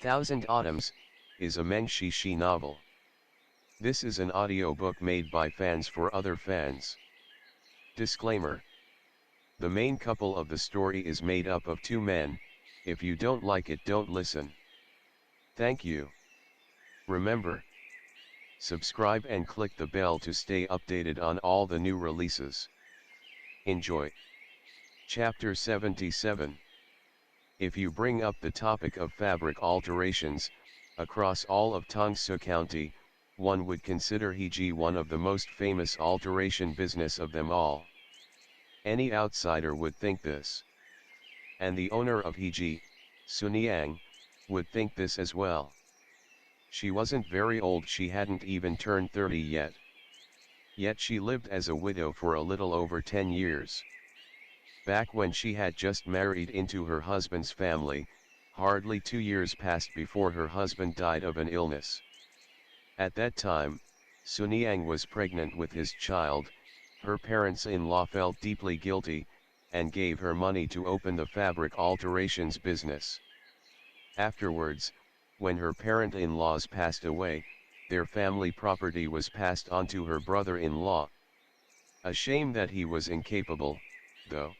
Thousand Autumns, is a Meng Xi Shi novel. This is an audiobook made by fans for other fans. Disclaimer. The main couple of the story is made up of two men. If you don't like it, don't listen. Thank you. Remember, subscribe and click the bell to stay updated on all the new releases. Enjoy. Chapter 77. If you bring up the topic of fabric alterations, across all of Tongsu County, one would consider Heji one of the most famous alteration business of them all. Any outsider would think this. And the owner of Heji, Suniang, would think this as well. She wasn't very old, she hadn't even turned 30 yet. Yet she lived as a widow for a little over 10 years. Back when she had just married into her husband's family, hardly 2 years passed before her husband died of an illness. At that time, Suniang was pregnant with his child. Her parents-in-law felt deeply guilty, and gave her money to open the fabric alterations business. Afterwards, when her parent-in-laws passed away, their family property was passed on to her brother-in-law. A shame that he was incapable, though.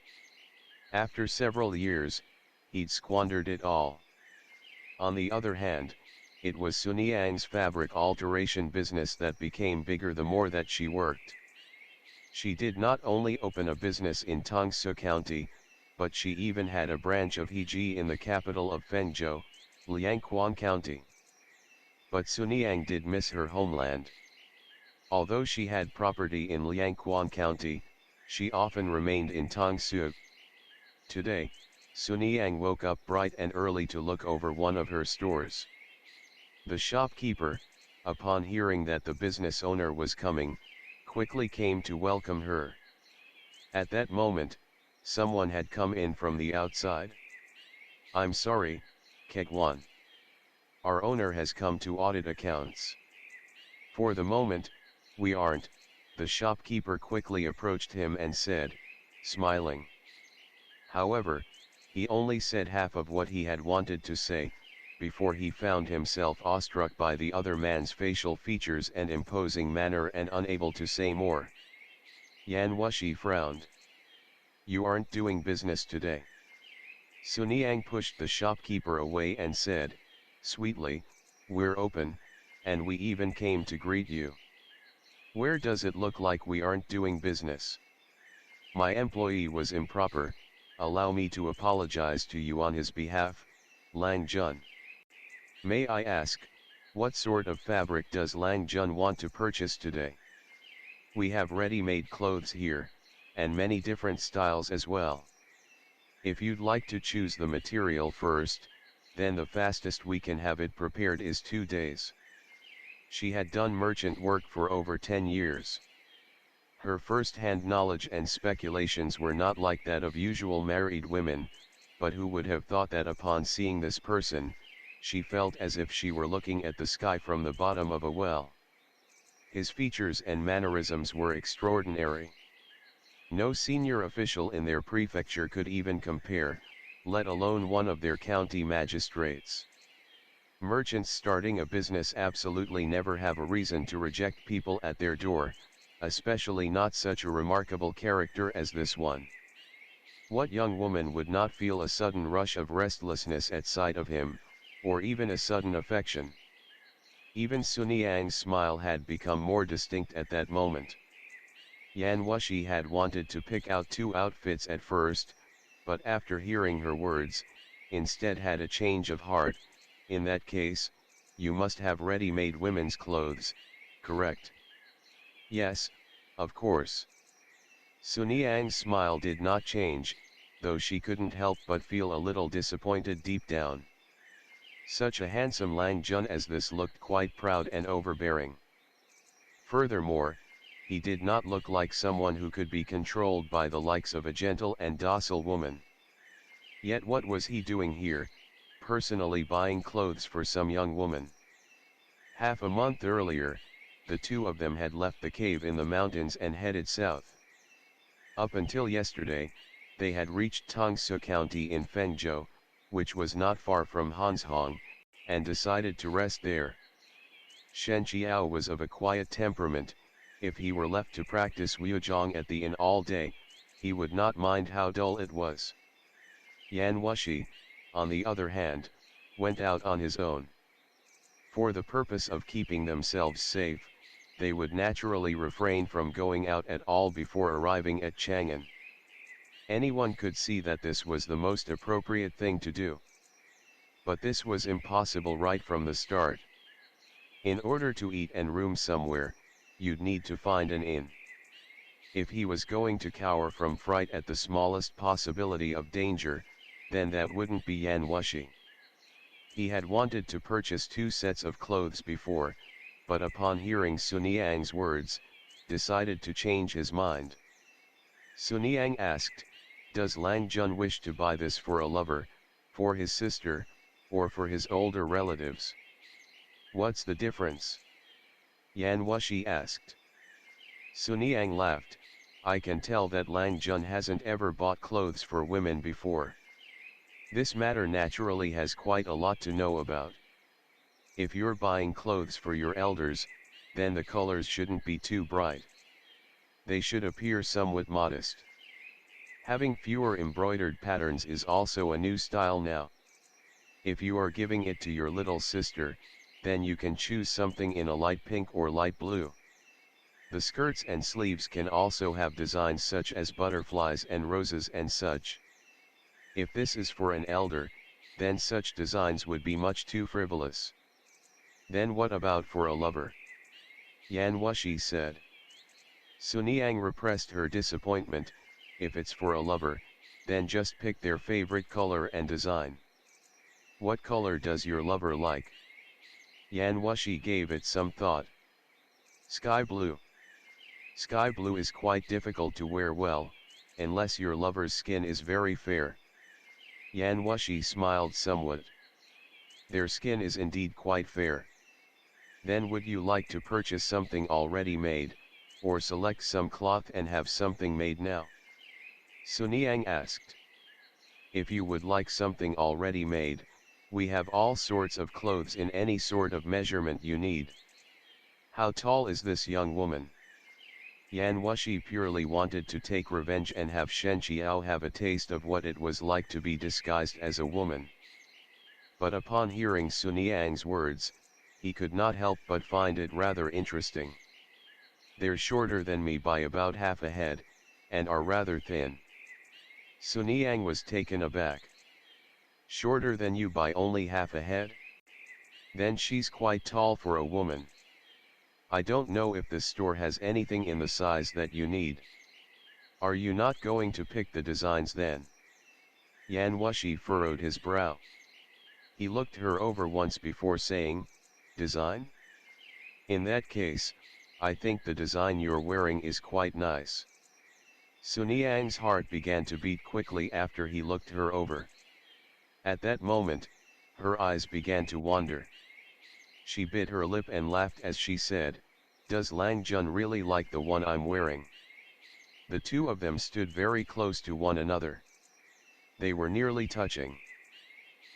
After several years, he'd squandered it all. On the other hand, it was Suniang's fabric alteration business that became bigger the more that she worked. She did not only open a business in Tongsu County, but she even had a branch of Heji in the capital of Fengzhou, Liangquan County. But Suniang did miss her homeland. Although she had property in Liangquan County, she often remained in Tongsu. Today, Suniang woke up bright and early to look over one of her stores. The shopkeeper, upon hearing that the business owner was coming, quickly came to welcome her. At that moment, someone had come in from the outside. "I'm sorry, Kegwan. Our owner has come to audit accounts." "For the moment, we aren't," the shopkeeper quickly approached him and said, smiling. However, he only said half of what he had wanted to say, before he found himself awestruck by the other man's facial features and imposing manner and unable to say more. Yan Wushi frowned. "You aren't doing business today." Suniang pushed the shopkeeper away and said, sweetly, "We're open, and we even came to greet you. Where does it look like we aren't doing business? My employee was improper. Allow me to apologize to you on his behalf, Lang Jun. May I ask, what sort of fabric does Lang Jun want to purchase today? We have ready-made clothes here, and many different styles as well. If you'd like to choose the material first, then the fastest we can have it prepared is 2 days." She had done merchant work for over 10 years. Her first-hand knowledge and speculations were not like that of usual married women, but who would have thought that upon seeing this person, she felt as if she were looking at the sky from the bottom of a well. His features and mannerisms were extraordinary. No senior official in their prefecture could even compare, let alone one of their county magistrates. Merchants starting a business absolutely never have a reason to reject people at their door, especially not such a remarkable character as this one. What young woman would not feel a sudden rush of restlessness at sight of him, or even a sudden affection? Even Suniang's smile had become more distinct at that moment. Yan Wushi had wanted to pick out 2 outfits at first, but after hearing her words, instead had a change of heart. In that case, you must have ready-made women's clothes, correct? Yes, of course. Suniang's smile did not change, though she couldn't help but feel a little disappointed deep down. Such a handsome Lang Jun as this looked quite proud and overbearing. Furthermore, he did not look like someone who could be controlled by the likes of a gentle and docile woman. Yet what was he doing here, personally buying clothes for some young woman? Half a month earlier, the two of them had left the cave in the mountains and headed south. Up until yesterday, they had reached Tongsu County in Fengzhou, which was not far from Hanzhong, and decided to rest there. Shen Qiao was of a quiet temperament. If he were left to practice Wuzhong at the inn all day, he would not mind how dull it was. Yan Wushi, on the other hand, went out on his own. For the purpose of keeping themselves safe, they would naturally refrain from going out at all before arriving at Chang'an. Anyone could see that this was the most appropriate thing to do. But this was impossible right from the start. In order to eat and room somewhere, you'd need to find an inn. If he was going to cower from fright at the smallest possibility of danger, then that wouldn't be Yan Wushi. He had wanted to purchase 2 sets of clothes before, but upon hearing Suniang's words, decided to change his mind. Suniang asked, "Does Lang Jun wish to buy this for a lover, for his sister, or for his older relatives?" "What's the difference?" Yan Wushi asked. Suniang laughed, "I can tell that Lang Jun hasn't ever bought clothes for women before. This matter naturally has quite a lot to know about. If you're buying clothes for your elders, then the colors shouldn't be too bright. They should appear somewhat modest. Having fewer embroidered patterns is also a new style now. If you are giving it to your little sister, then you can choose something in a light pink or light blue. The skirts and sleeves can also have designs such as butterflies and roses and such. If this is for an elder, then such designs would be much too frivolous. Then what about for a lover?" Yan Wushi said. Suniang repressed her disappointment. "If it's for a lover, then just pick their favorite color and design." "What color does your lover like?" Yan Wushi gave it some thought. "Sky blue." "Sky blue is quite difficult to wear well, unless your lover's skin is very fair." Yan Wushi smiled somewhat. "Their skin is indeed quite fair." "Then would you like to purchase something already made, or select some cloth and have something made now?" Suniang asked. "If you would like something already made, we have all sorts of clothes in any sort of measurement you need." "How tall is this young woman?" Yan Wushi purely wanted to take revenge and have Shen Qiao have a taste of what it was like to be disguised as a woman. But upon hearing Suniang's words, he could not help but find it rather interesting. "They're shorter than me by about half a head, and are rather thin." Suniang was taken aback. "Shorter than you by only half a head? Then she's quite tall for a woman. I don't know if this store has anything in the size that you need. Are you not going to pick the designs then?" Yan Wushi furrowed his brow. He looked her over once before saying, "Design? In that case, I think the design you're wearing is quite nice." Suniang's heart began to beat quickly after he looked her over. At that moment, her eyes began to wander. She bit her lip and laughed as she said, "Does Lang Jun really like the one I'm wearing?" The two of them stood very close to one another. They were nearly touching.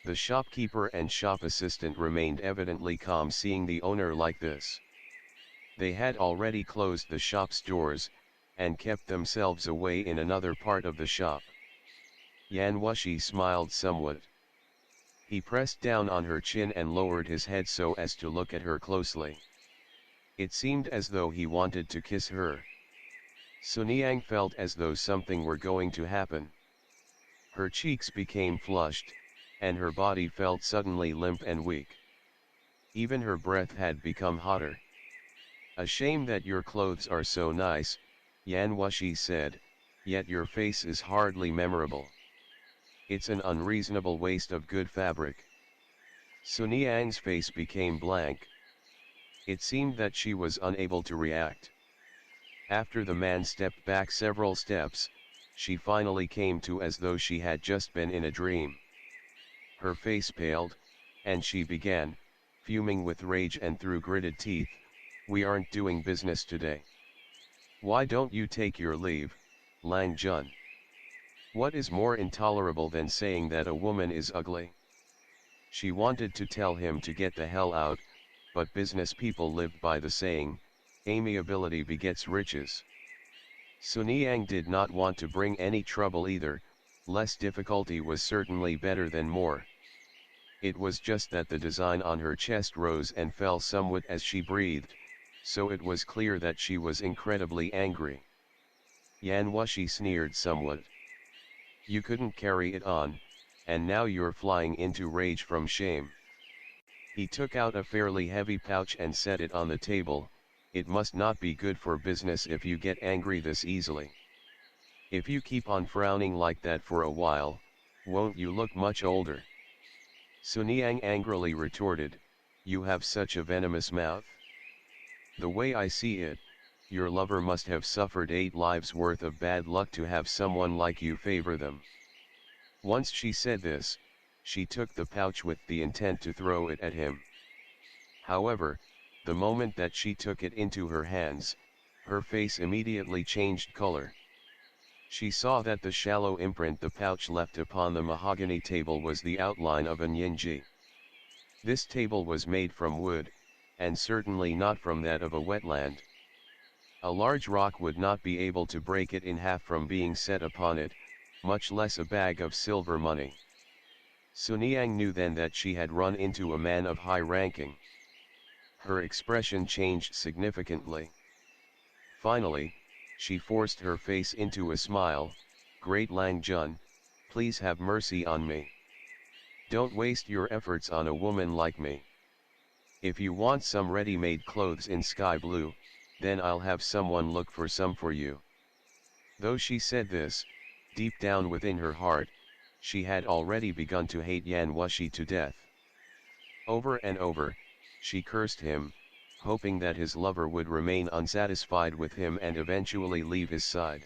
The shopkeeper and shop assistant remained evidently calm seeing the owner like this. They had already closed the shop's doors, and kept themselves away in another part of the shop. Yan Wushi smiled somewhat. He pressed down on her chin and lowered his head so as to look at her closely. It seemed as though he wanted to kiss her. Suniang felt as though something were going to happen. Her cheeks became flushed, and her body felt suddenly limp and weak. Even her breath had become hotter. "A shame that your clothes are so nice," Yan Wushi said, "yet your face is hardly memorable. It's an unreasonable waste of good fabric." Suniang's face became blank. It seemed that she was unable to react. After the man stepped back several steps, she finally came to as though she had just been in a dream. Her face paled, and she began, fuming with rage and through gritted teeth, "We aren't doing business today. Why don't you take your leave, Lang Jun? What is more intolerable than saying that a woman is ugly?" She wanted to tell him to get the hell out, but business people lived by the saying, amiability begets riches. Sun Yang did not want to bring any trouble either, less difficulty was certainly better than more. It was just that the design on her chest rose and fell somewhat as she breathed, so it was clear that she was incredibly angry. Yan Wushi sneered somewhat. You couldn't carry it on, and now you're flying into rage from shame. He took out a fairly heavy pouch and set it on the table. It must not be good for business if you get angry this easily. If you keep on frowning like that for a while, won't you look much older? Sun Yang angrily retorted, you have such a venomous mouth. The way I see it, your lover must have suffered 8 lives worth of bad luck to have someone like you favor them. Once she said this, she took the pouch with the intent to throw it at him. However, the moment that she took it into her hands, her face immediately changed color. She saw that the shallow imprint the pouch left upon the mahogany table was the outline of an yinji. This table was made from wood, and certainly not from that of a wetland. A large rock would not be able to break it in half from being set upon it, much less a bag of silver money. Sun Yang knew then that she had run into a man of high ranking. Her expression changed significantly. Finally, she forced her face into a smile. Great Lang Jun, please have mercy on me. Don't waste your efforts on a woman like me. If you want some ready-made clothes in sky blue, then I'll have someone look for some for you. Though she said this, deep down within her heart, she had already begun to hate Yan Wushi to death. Over and over, she cursed him, hoping that his lover would remain unsatisfied with him and eventually leave his side.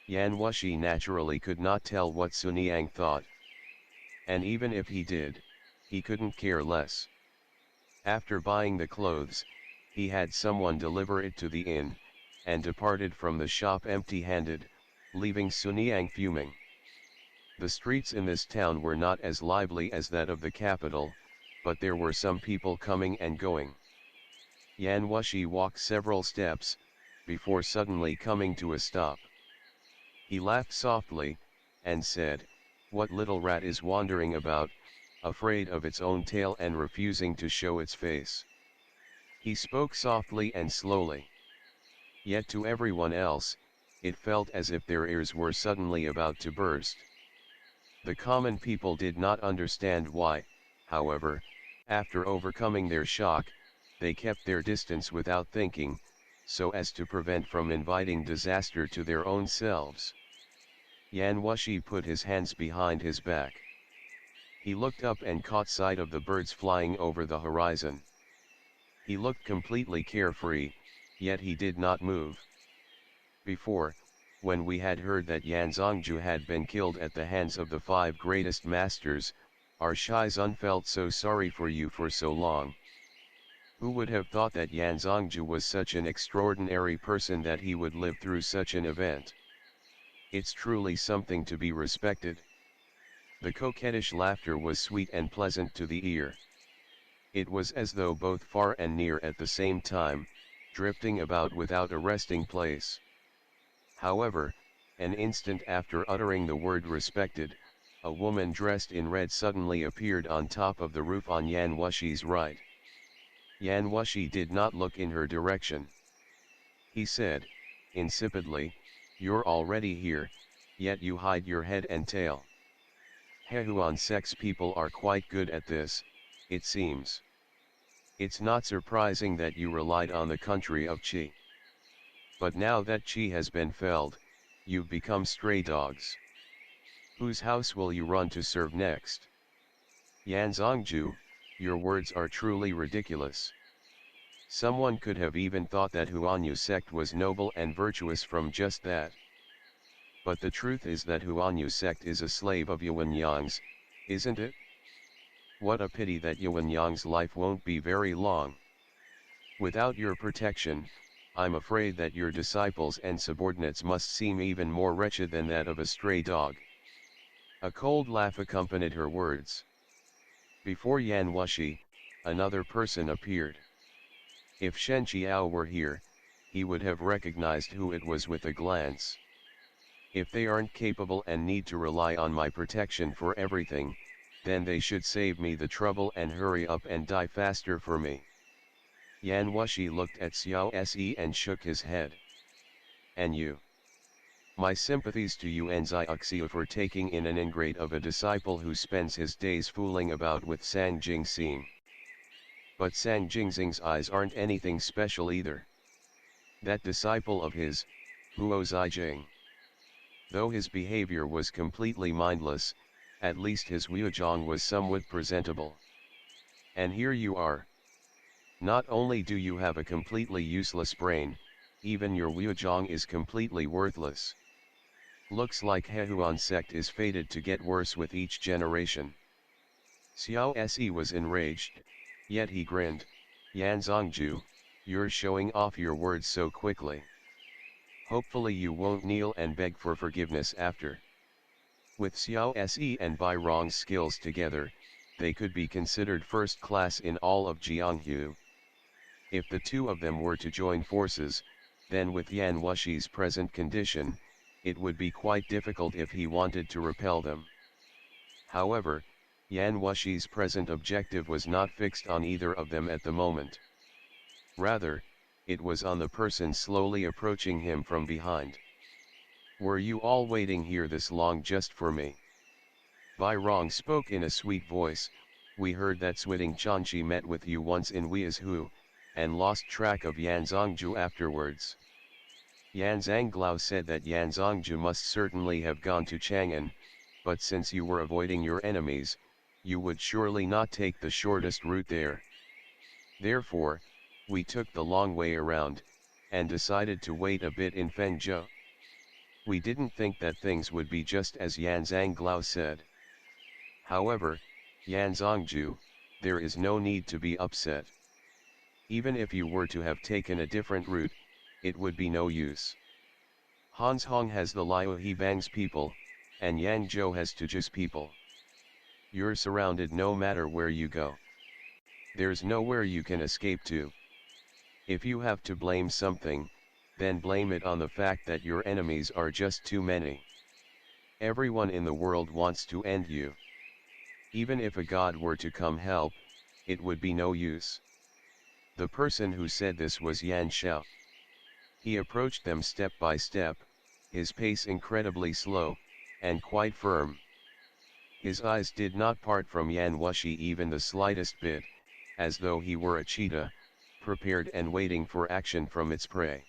Yan Wushi naturally could not tell what Sun Yang thought. And even if he did, he couldn't care less. After buying the clothes, he had someone deliver it to the inn, and departed from the shop empty-handed, leaving Sun Yang fuming. The streets in this town were not as lively as that of the capital, but there were some people coming and going. Yan Wushi walked several steps, before suddenly coming to a stop. He laughed softly, and said, "What little rat is wandering about, afraid of its own tail and refusing to show its face?" He spoke softly and slowly. Yet to everyone else, it felt as if their ears were suddenly about to burst. The common people did not understand why, however, after overcoming their shock, they kept their distance without thinking, so as to prevent from inviting disaster to their own selves. Yan Wushi put his hands behind his back. He looked up and caught sight of the birds flying over the horizon. He looked completely carefree, yet he did not move. Before, when we had heard that Yan Zongju had been killed at the hands of the 5 greatest masters, our Shizun felt so sorry for you for so long. Who would have thought that Yan Zongju was such an extraordinary person that he would live through such an event? It's truly something to be respected. The coquettish laughter was sweet and pleasant to the ear. It was as though both far and near at the same time, drifting about without a resting place. However, an instant after uttering the word respected, a woman dressed in red suddenly appeared on top of the roof on Yan Wushi's right. Yan Wushi did not look in her direction. He said, insipidly, "You're already here, yet you hide your head and tail." Hehuan sect's people are quite good at this, it seems. It's not surprising that you relied on the country of Qi. But now that Qi has been felled, you've become stray dogs. Whose house will you run to serve next? Yan Zongju, your words are truly ridiculous. Someone could have even thought that Huanyu sect was noble and virtuous from just that. But the truth is that Huanyu sect is a slave of Yuanyang's, isn't it? What a pity that Yuanyang's life won't be very long. Without your protection, I'm afraid that your disciples and subordinates must seem even more wretched than that of a stray dog. A cold laugh accompanied her words. Before Yan Wushi, another person appeared. If Shen Qiao were here, he would have recognized who it was with a glance. If they aren't capable and need to rely on my protection for everything, then they should save me the trouble and hurry up and die faster for me. Yan Wushi looked at Xiao Se and shook his head. And you? My sympathies to you Enzai Uxiu for taking in an ingrate of a disciple who spends his days fooling about with Sang Jingxing. But Sang Jingxing's eyes aren't anything special either. That disciple of his, Huo Zijing. Though his behavior was completely mindless, at least his Wujiang was somewhat presentable. And here you are. Not only do you have a completely useless brain, even your Wujiang is completely worthless. Looks like Hehuan sect is fated to get worse with each generation. Xiao Se was enraged, yet he grinned. Yan Zongju, you're showing off your words so quickly. Hopefully you won't kneel and beg for forgiveness after. With Xiao Se and Bai Rong's skills together, they could be considered first class in all of Jianghu. If the two of them were to join forces, then with Yan Wushi's present condition, it would be quite difficult if he wanted to repel them. However, Yan Wushi's present objective was not fixed on either of them at the moment. Rather, it was on the person slowly approaching him from behind. Were you all waiting here this long just for me? Bai Rong spoke in a sweet voice. We heard that Switting Chanchi met with you once in Weizhu, and lost track of Yan Zongju afterwards. Yan Zhanglao said that Yan Zongju must certainly have gone to Chang'an, but since you were avoiding your enemies, you would surely not take the shortest route there. Therefore, we took the long way around, and decided to wait a bit in Fengzhou. We didn't think that things would be just as Yan Zhanglao said. However, Yan Zongju, there is no need to be upset. Even if you were to have taken a different route, it would be no use. Hans Hong has the Liu Hebang's people, and Yang Zhou has Tuju's people. You're surrounded no matter where you go. There's nowhere you can escape to. If you have to blame something, then blame it on the fact that your enemies are just too many. Everyone in the world wants to end you. Even if a god were to come help, it would be no use. The person who said this was Yan Xiao. He approached them step by step, his pace incredibly slow, and quite firm. His eyes did not part from Yan Wushi even the slightest bit, as though he were a cheetah, prepared and waiting for action from its prey.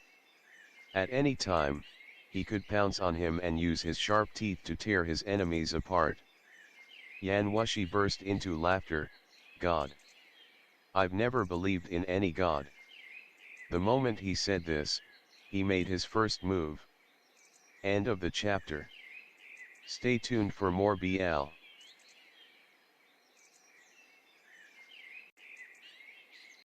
At any time, he could pounce on him and use his sharp teeth to tear his enemies apart. Yan Wushi burst into laughter. God! I've never believed in any god. The moment he said this, he made his first move. End of the chapter. Stay tuned for more BL.